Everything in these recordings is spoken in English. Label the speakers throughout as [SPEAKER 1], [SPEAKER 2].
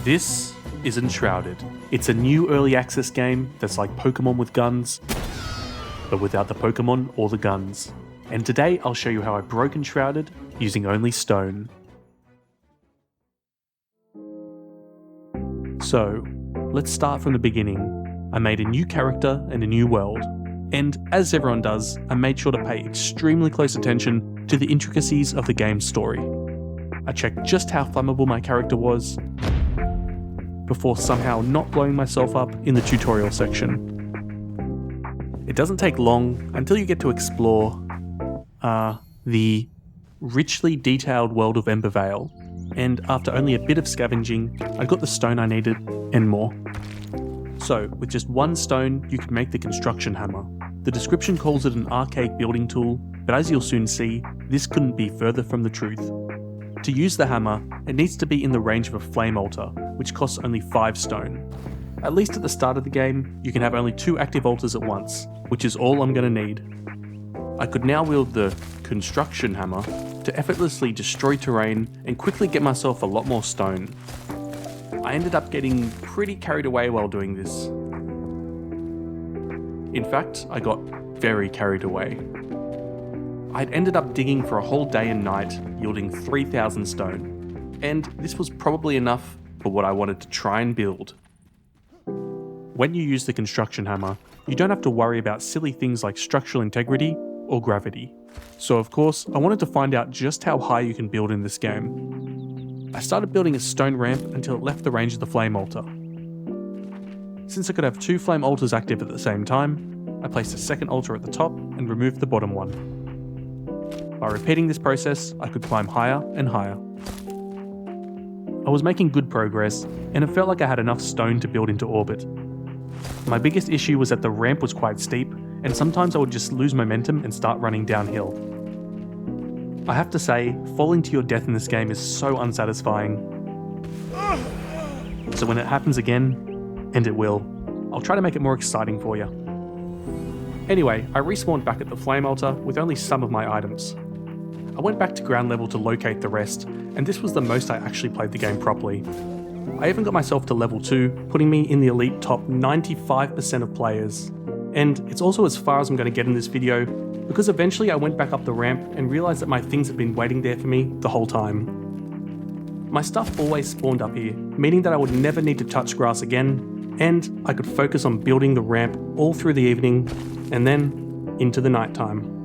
[SPEAKER 1] This is Enshrouded. It's a new early access game that's like Pokemon with guns, but without the Pokemon or the guns. And today I'll show you how I broke Enshrouded using only stone. So, let's start from the beginning. I made a new character and a new world. And as everyone does, I made sure to pay extremely close attention to the intricacies of the game's story. I checked just how flammable my character was, before somehow not blowing myself up in the tutorial section. It doesn't take long until you get to explore the richly detailed world of Embervale, and after only a bit of scavenging, I got the stone I needed and more. So, with just one stone, you can make the construction hammer. The description calls it an archaic building tool, but as you'll soon see, this couldn't be further from the truth. To use the hammer, it needs to be in the range of a flame altar, which costs only 5 stone. At least at the start of the game, you can have only 2 active altars at once, which is all I'm going to need. I could now wield the construction hammer to effortlessly destroy terrain and quickly get myself a lot more stone. I ended up getting pretty carried away while doing this. In fact, I got very carried away. I'd ended up digging for a whole day and night, yielding 3,000 stone, and this was probably enough for what I wanted to try and build. When you use the construction hammer, you don't have to worry about silly things like structural integrity or gravity. So of course, I wanted to find out just how high you can build in this game. I started building a stone ramp until it left the range of the flame altar. Since I could have 2 flame altars active at the same time, I placed a second altar at the top and removed the bottom one. By repeating this process, I could climb higher and higher. I was making good progress, and it felt like I had enough stone to build into orbit. My biggest issue was that the ramp was quite steep, and sometimes I would just lose momentum and start running downhill. I have to say, falling to your death in this game is so unsatisfying. So when it happens again, and it will, I'll try to make it more exciting for you. Anyway, I respawned back at the flame altar with only some of my items. I went back to ground level to locate the rest, and this was the most I actually played the game properly. I even got myself to level 2, putting me in the elite top 95% of players. And it's also as far as I'm going to get in this video, because eventually I went back up the ramp and realised that my things had been waiting there for me the whole time. My stuff always spawned up here, meaning that I would never need to touch grass again, and I could focus on building the ramp all through the evening, and then into the nighttime.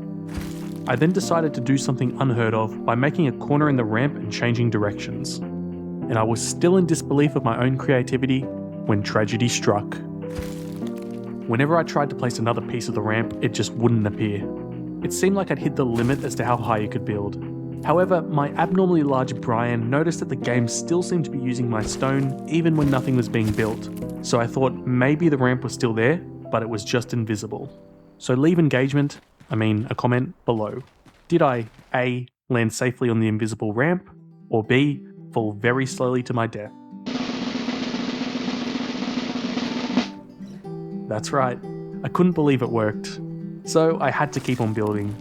[SPEAKER 1] I then decided to do something unheard of by making a corner in the ramp and changing directions. And I was still in disbelief of my own creativity when tragedy struck. Whenever I tried to place another piece of the ramp, it just wouldn't appear. It seemed like I'd hit the limit as to how high you could build. However, my abnormally large Brian noticed that the game still seemed to be using my stone even when nothing was being built. So I thought maybe the ramp was still there, but it was just invisible. So leave a comment below. Did I A, land safely on the invisible ramp, or B, fall very slowly to my death? That's right, I couldn't believe it worked. So I had to keep on building.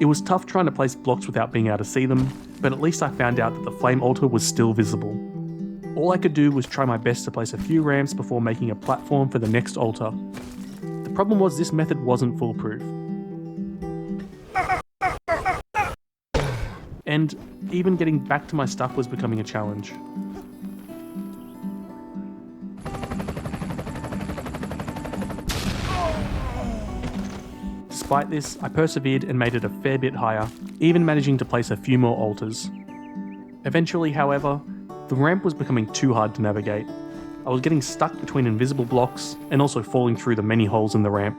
[SPEAKER 1] It was tough trying to place blocks without being able to see them, but at least I found out that the flame altar was still visible. All I could do was try my best to place a few ramps before making a platform for the next altar. The problem was this method wasn't foolproof. And even getting back to my stuff was becoming a challenge. Despite this, I persevered and made it a fair bit higher, even managing to place a few more altars. Eventually, however, the ramp was becoming too hard to navigate. I was getting stuck between invisible blocks and also falling through the many holes in the ramp.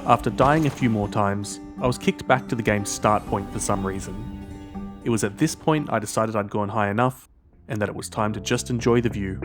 [SPEAKER 1] After dying a few more times, I was kicked back to the game's start point for some reason. It was at this point I decided I'd gone high enough, and that it was time to just enjoy the view.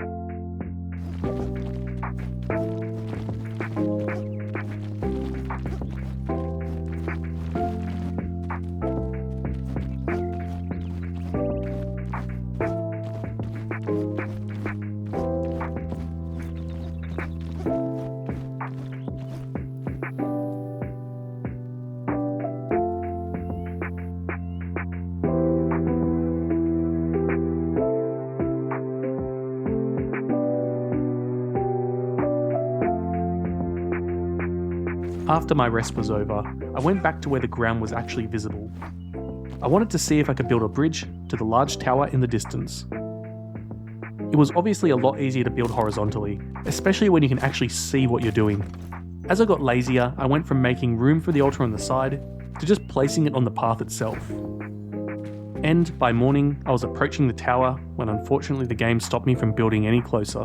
[SPEAKER 1] After my rest was over, I went back to where the ground was actually visible. I wanted to see if I could build a bridge to the large tower in the distance. It was obviously a lot easier to build horizontally, especially when you can actually see what you're doing. As I got lazier, I went from making room for the altar on the side to just placing it on the path itself. And by morning, I was approaching the tower when unfortunately the game stopped me from building any closer.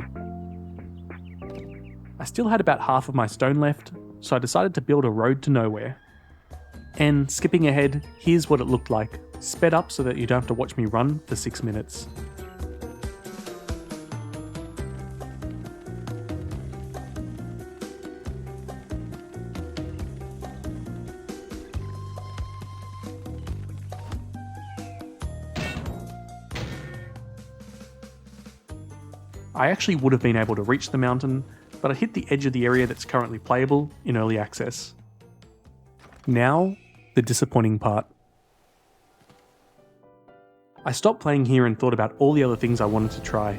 [SPEAKER 1] I still had about half of my stone left, so I decided to build a road to nowhere. And skipping ahead, here's what it looked like, sped up so that you don't have to watch me run for 6 minutes. I actually would have been able to reach the mountain, but I hit the edge of the area that's currently playable in early access. Now, the disappointing part. I stopped playing here and thought about all the other things I wanted to try.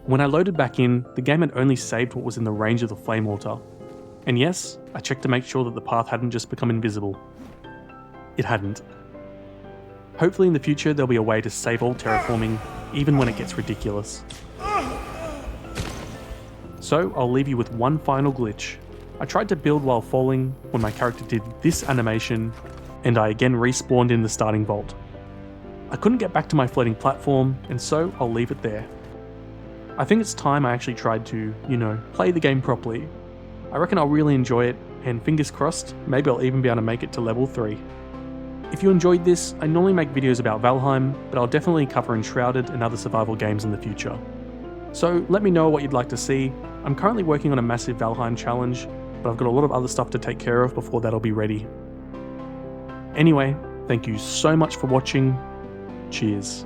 [SPEAKER 1] When I loaded back in, the game had only saved what was in the range of the flame altar. And yes, I checked to make sure that the path hadn't just become invisible. It hadn't. Hopefully in the future there'll be a way to save all terraforming, even when it gets ridiculous. So I'll leave you with one final glitch. I tried to build while falling when my character did this animation, and I again respawned in the starting vault. I couldn't get back to my floating platform, and so I'll leave it there. I think it's time I actually tried to, play the game properly. I reckon I'll really enjoy it, and fingers crossed, maybe I'll even be able to make it to level 3. If you enjoyed this, I normally make videos about Valheim, but I'll definitely cover Enshrouded and other survival games in the future. So let me know what you'd like to see. I'm currently working on a massive Valheim challenge, but I've got a lot of other stuff to take care of before that'll be ready. Anyway, thank you so much for watching. Cheers.